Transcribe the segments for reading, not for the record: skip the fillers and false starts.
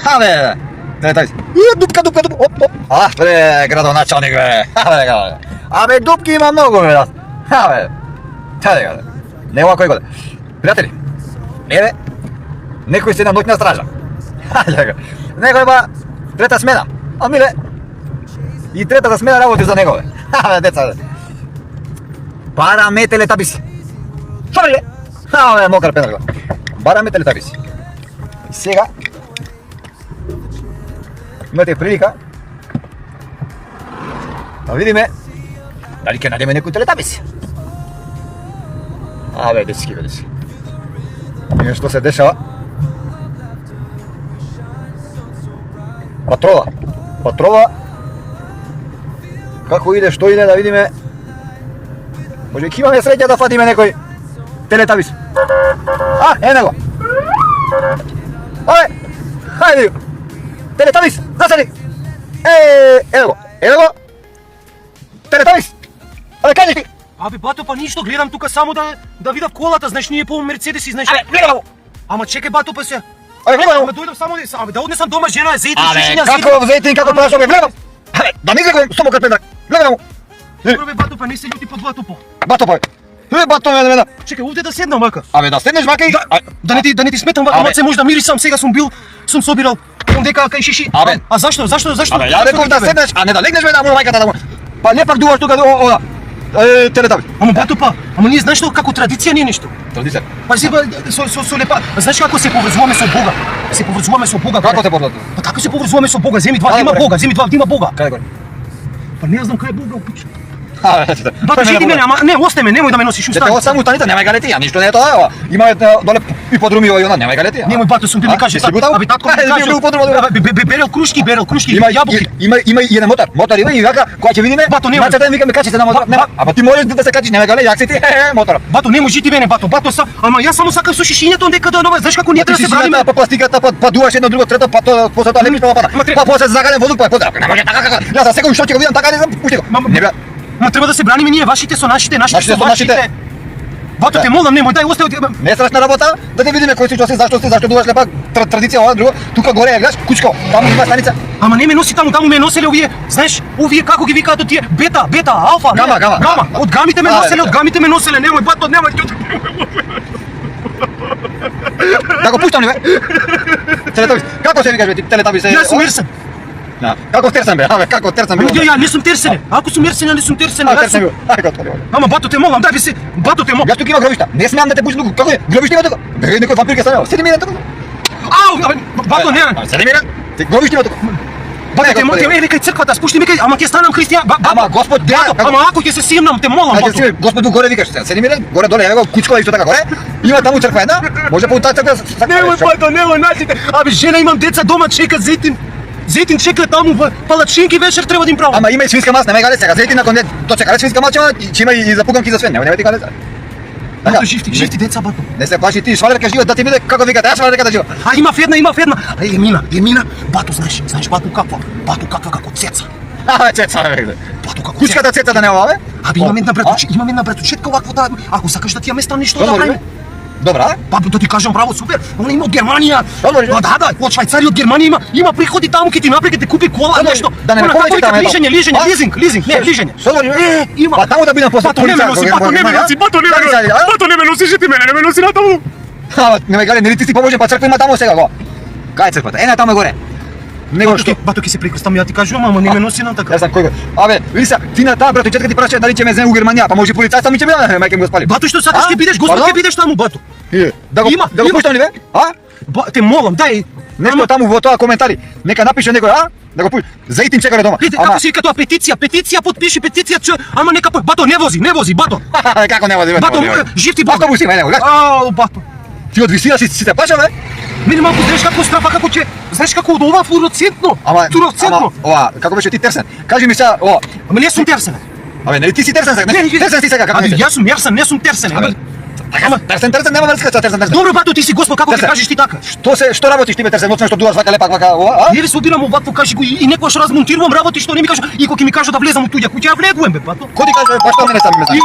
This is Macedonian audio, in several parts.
Абе, дай. Дупка, оп. Бе, градоначалник, бе. Абе, дупки има много, бе. Абе, чай, не овако го. Пријатели, еве, некој си на ноќна стража. Некој ба трета смена. А миле, и третата смена работи за него, бе. Абе, деца, бе. Бараме телетабиси. Што бе? Абе, мокар пенал. Бараме телетабиси. И сега имате прилика да видиме дали ќе најдеме некој телетабиси. Абе, дечки, бе. И што се дешава? Патрола. Како иде, што иде, да видиме. Може ќе имаме среќа да фатиме некој телетабис. Е него. Хајде. Телетабис, засади. Его. Телетабис. Кај ти? Абе, бато, па ништо, гледам тука само да видам колата, знаеш, ние по Мерцедеси, знаеш. Абе, гледај го. Ама чекај, бато, па се. Гледај го. Абе, дојдам само да однесам дома жена, зејтин, Абе, шишиња, како зејтин, како прашо, бе, гледам. Абе, да не гледам, само капенак. Гледам го. Добре, бато, па не се љути по бато, по. Бато, па. Бато, ме. Чекај, овде да седнам, вака. Абе, да седнеш, вака и... Да не ти сметам, вака, маце може да мирисам, сега сум собирал. Дека кај шиши. Абе. А зашто? Абе, ја реков да седнеш, а не да легнеш, бе, на моја мајката да му. Па не пак дуваш тука телетабис. Ама бато, па, ама ние знаеш што како традиција не нешто. Традиција. Па си со лепа, знаеш како се поврзуваме со Бога? Се поврзуваме со Бога. Како се поврзувате? Па така се поврзуваме со Бога, земи два да има Бога, да има Бога. Кај го? Па не знам кај е Бога, пич. Бато, жити мене, ама не, остај ме, немој да ме носиш, Дете, устани. само устаните, немај галетија, ништо не е тоа. Има доле и подруми и она, немај галетија. Немој, бато, сум ти ми кажи. Абе, татко ми кажи. Берел крушки, јабуки. Има и еден мотор има и вака, кога ќе видиме, Бато, немој. Мацата ми качи се на мотор. Нема, ама ти можеш да се качиш, немај гале, јак си ти, мотор. Бато, немој жити мене, бато, ама јас само сакам со шишињето дека да нова, знаеш како ние треба да се браниме. Па пластиката, па дуваш едно друго, трето, па тоа после тоа лепиш па пада. Па после загален воздух, па поздрав. Не може така. Јас за секој што ќе го видам така не знам, пушти го. Не бе. Ма треба да се браниме ние, вашите со нашите со вашите. Бато, те молам, немој, дај остави. Не е страшна работа, да те видиме кој си, што си, зашто дуваш лепа традиција, ова друго. Тука горе ја гледаш, кучко, таму има станица. Ама не ме носи таму ме носеле овие, знаеш, овие како ги викаат од тие бета, алфа, гама. Од гамите ме носеле, немој, бато, немој. Да го пуштам ли бе? Телетабис. Како се викаш бе ти телетабис? Јас сум Ерсен. Како терсен бе? Абе, како терсен бе? Ја не сум терсен. Ако сум Ерсен, ја не сум терсен. Терсен бе. Ајде отвори. Ама бато те молам, дај би се. Бато те молам. Јас тука има гробишта. Не смеам да те пуштам тука. Како е? Гробишта има тука. Некој вампир ќе станува. Седи мирен тука. Ау, бато не. Седи мирен. Ти гробишта има тука. Бато те молам, кај црквата, спушти ме кај, ама ќе станам христијан. Ама Господ, ама ако ќе се симнам, те молам, бато. Ајде, Господу горе викаш, седи мирен, горе доле, еве го кучкова исто така горе. Има таму црква една. Може по таа црква. Немој бато, немој најдите. Абе, жена имам деца дома чека Зејтин чека таму палачинки вечер треба да им правам. Ама има и свинска маса, немај гале сега. Зејтин након тоа чека свинска маса, ќе има и запуганки за свин. Немај ти гале. Бато, живти деца, бато. Не се плаши ти, швалерка живот да ти биде како викате, ја швалерка да живот. А има една. Емина. Бато, знаеш бато каква како цеца. Цеца, бе. Бато како Кучката цеца да не ова, бе? Абе, имам една братучетка оваква да, ако сакаш да ти ја местам нешто да правиме. Добра. Па да ти кажам браво, супер. Она има од Германија. Да, од Швајцарија, од Германија има приходи таму, ќе ти направи, ќе те купи кола, нешто. Да не ме повеќе таму. Лижење, лизинг. Има. Па таму да бидам после полица. Бато не ме носи, жити мене, не ме носи натаму. Не ме гале, нели ти поможем, па црква има таму сега го. Кај црквата? Една таму горе. Него што? Бато ќе се прекрстам, ја ти кажувам, ама не ме носи на така. Ја знам кој го. Абе, види се, ти на таа братучетка ти праша дали ќе ме земе у Германија, па може полицајца ми ќе биде, мајке ми го спали. Бато што сакаш ќе бидеш, Господ ќе бидеш таму, бато. Да го пуштам ли бе? Те молам, дај. Нешто таму во тоа коментари. Нека напише некој, да го пушти. Зејтин чека дома. Видите како се вика тоа петиција, подпиши петиција, ама нека бато не вози, бато. Како не вози? Бато, живти Бог. Автобус има, него. Ау, бато. Ти од висина си се плаша, бе? Мене малку знаеш како страфа, како ќе, знаеш како од ова флуоресцентно. Флуоресцентно. Ова, како беше ти терсен? Кажи ми сега, ова. Ама не сум терсен. Абе, нели ти си терсен сега? Терсен си сега, како? Абе, јас сум Ерсен, не сум терсен. Ама терсен нема врска со терсен. Добро, бато, ти си Господ, како ќе кажеш ти така? Што работиш ти бе терсен, ноќно што дуваш вака лепак вака, ова? Не ви собирам овакво, кажи го и некојаш размонтирувам работи што не ми кажа, и кога ќе ми кажа да влезам у туѓа куќа, ја влегувам бе, бато. Кој ти кажа, па што мене сам ме знам?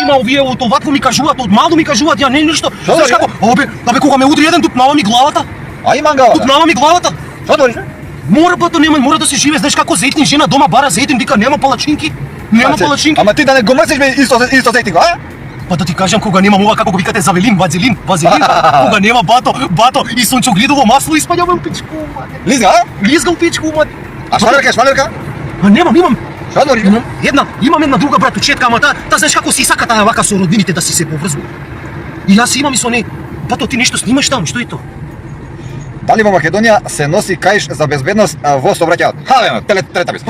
Има овие од овакво ми кажуваат, од мало ми кажуваат, ја не ништо. Знаеш како? Абе, кога ме удри еден тупнава ми главата. А имам главата. Тупнава ми главата. Що говориш, бе? Мора, бато, мора да се живе, знаеш како зейтин жена дома бара зейтин, вика нема палачинки. Нема палачинки. Ама ти да не го мрсиш бе исто зейтинко, а? Па да ти кажам кога нема ова како го викате завелин, вазелин, кога нема бато и сончогледово масло испаѓавам пичку. Лизга, а? Лизгал пичку, мат. А швалерка? А имам. Што говориш, бе? Имам една друга братучетка, ама та знаеш како си сака таа вака со роднините да си се поврзува. И јас имам и со неј. Бато ти нешто снимаш таму, што е тоа? Дали во Македонија се носи каиш за безбедност во сообраќајот? Хале, телетабис.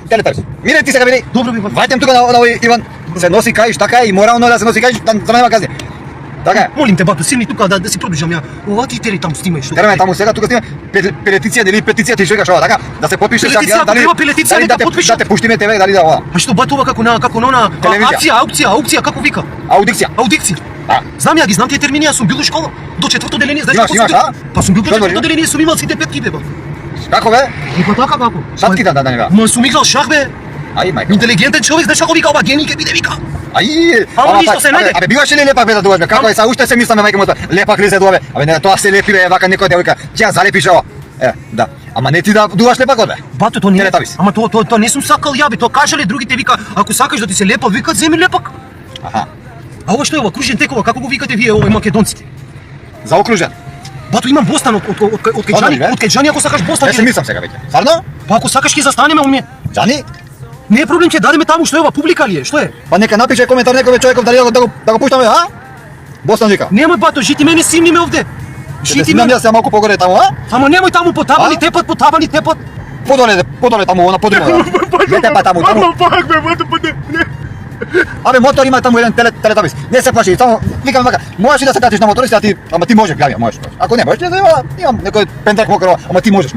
Телетабис. Мире ти сега биди. Добро би. Вајтем тука на овој Иван. Се носи каиш, така е и морално да се носи каиш, за нема казни. Така е. Молим те, бато, силни тука да си пробижам ја. Ова ти тери таму снимај што. Тераме таму сега, тука снима петиција или петиција ти што викаш ова, така? Да се потпише Петиција, ако треба петиција, нека потпише. Да те пуштиме тебе, дали да ова. А што бато ова како на Телевизија. аукција, како вика? Аудикција. Знам ја ги знам тие термини, јас сум бил во школа. До четврто деление, знаеш Имаш, како а? Па сум бил до Што четврто говориш? деление, сум имал сите петки бе. Како бе? И па така како? Шатки да не беа. Ма сум играл шах бе. Ај мајка. Интелигентен човек, знаеш како вика ова гений ке биде вика. Ај. Ама ништо се најде. Абе биваше ли лепак бе да дуаш бе? Како е са уште се мисламе мајка моја. Лепак ли се дуа бе? Абе не, тоа се лепи бе, вака некој девојка. Ќе ја залепиш ова. Да. Ама не ти да дуаш лепакот бе. Бато тоа не. Телетабис. Ама тоа не сум сакал ја бе, тоа кажале другите вика, ако сакаш да ти се лепа, вика земи лепак. Аха. А ова што е ова? Кружен текова, како го викате вие овој македонците? Заокружен. Бато имам бостан од кај Џани, ако сакаш бостан. Не се мислам сега веќе. Стварно? Па ако сакаш ќе застанеме у мене. Џани? Не е проблем, ќе дадеме таму, што е ова, публика ли е, што е? Па нека напише коментар некој човеков дали да го пуштаме, а? Бостан вика. Немој бато, жити мене симни ме овде. Ще снимам јас малку погоре таму, а? Ама немој таму потабани тепат. Подоле таму, она подрина. Не тепа таму. Пак ме бато не. Абе мотор има таму еден телетабис. Не се плаши, само викам вака, можеш ли да се качиш на моториста, ама ти можеш, гледај, можеш. Ако не можеш, имам некој пентрак мокро, ама ти можеш.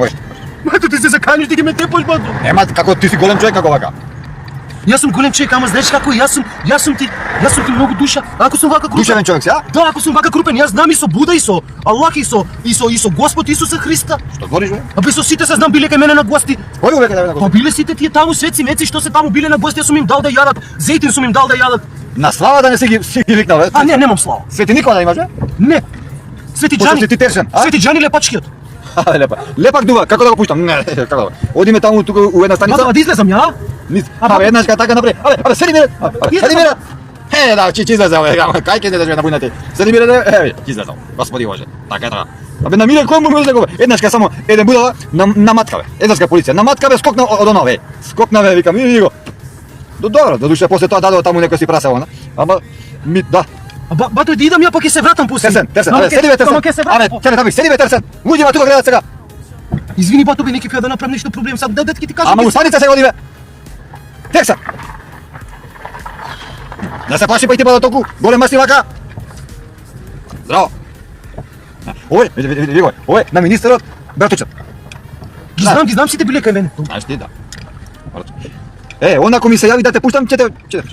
Бато ти се заканиш да ги ме тепаш бато. Нема како ти си голем човек како вака. Јас сум голем човек, ама знаеш како јас сум ти многу душа. Ако сум вака крупен. Душевен човек си, а? Да, ако сум вака крупен, јас знам и со Буда и со Аллах и со Господ Исуса Христа. Што збориш бе? Абе со сите се знам биле кај мене на гости. Кој го века да Па биле сите тие таму светци меци што се таму биле на гости, јас сум им дал да јадат. Зейтин сум им дал да јадат. На слава да не си ги викнал, бе? А не, немам слава. Свети Никола да имаш, бе? Не. Свети Џани. Ти терсен, а? Свети Џани лепачкиот. Лепак дува, како да го пуштам? Не, како? Одиме таму тука у една станица. Ама да излезам ја? Абе еднаш така напред. Абе седи ми. Седи ми. Да, ќе излезе, кај ќе да набујнати. Седи ми, ќе излезе. Господи Боже. Така. Абе на миле кој му излегува? Еднаш само еден будала на матка бе. Еднашка полиција. На матка бе скокна од оно бе. Скокна бе, викам, и го. Добро, додуше после тоа дадо таму некој си прасево, ама ми да. Бато да идам ја па ќе се вратам после. Терсен. Абе седи бе терсен. Абе телетабис, седи бе терсен. Луѓето тука гледаат сега. Извини бато бе, не ќе да направам нешто проблем, сад да ти кажам. Ама устаните се оди бе. Терсен. Не се плаши па и ти бада толку голем маси вака. Здраво. Овој, овој на министерот братучет. Ги знам сите биле кај мене. Знаеш ти, да. Онако ми се јави да те пуштам, ќе те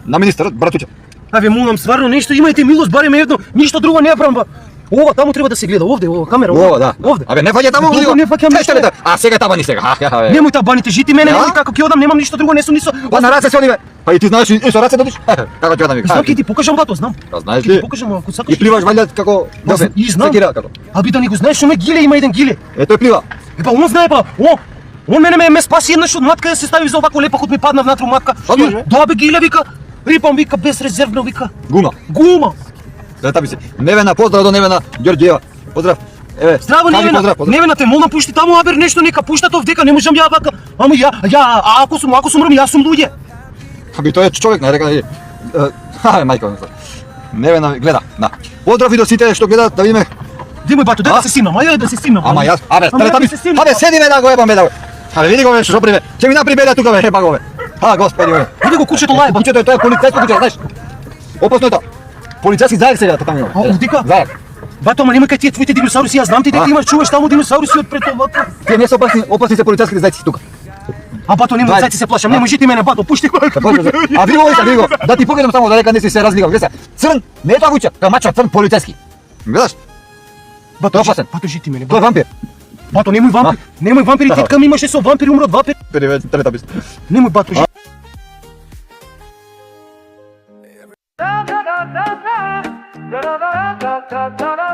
на министерот братучет. Абе молам стварно нешто имајте милост, барем едно, ништо друго не правам. Ова таму треба да се гледа, овде, ова камера. Ова, да. Овде. Абе не фаќа таму, Не фаќам ништо. А сега табани сега. Немој та баните, жити мене, немој како ќе одам, немам ништо друго, не сум нисо. Па на раце се одиме. Па и ти знаеш и со раце додиш? Како ќе одам вика? Знам ќе ти покажам бато, знам. Па знаеш Ќе ли? ти покажам ако сакаш. И пливаш валјда како дофен. И знам. Како? Аби да не го знаеш, ме гиле има еден гиле. Тој плива. Па он знае па, он мене ме спаси еднаш од матка да се стави за овако лепак од ми падна внатре матка. Што кажеш, бе? Да бе гиле вика. Рипам вика безрезервно вика. Гума. Така се. Невена, поздрав до Невена Ѓорѓиева. Поздрав. Еве. Здраво Невена. Невена те молам пушти таму абер нешто нека пуштат овдека, не можам ја вака. Ама ја ако сум ром, јас сум луѓе. Аби тој е човек, не река. Мајка. Невена гледа. Да. Поздрав и до сите што гледаат, да видиме. Димој бато, да се снимам, ајде да се снимам. Ама јас, абе седи ме да го ебам бе да. Абе види го бе што прибе. Ќе ми напри беда тука бе, еба го бе. Господи бе. Види го кучето лајба. Кучето е тоа полицајско куче, знаеш. Опасно е тоа. Полицајски заек сега таму има. Овдика? Заек. Бато, ама нема кај тие твоите диносауруси, јас знам ти дека имаш чуваш таму диносауруси од пред овака. Тие не се опасни се полицајските зајци тука. А бато нема зајци се плашам, немој жити мене бато, пушти го. А види го, да ти погледам само додека не си се разлигал. Гледа, црн, не е тоа куче, тоа мачо црн полицајски. Гледаш? Бато, опасен. Бато жити мене. Тој е вампир. Бато, немој вампир. Немој вампир, и тетка ми имаше со вампир, умро од вампир. Телетабис. Немој бато. Da da da da da da da da da da da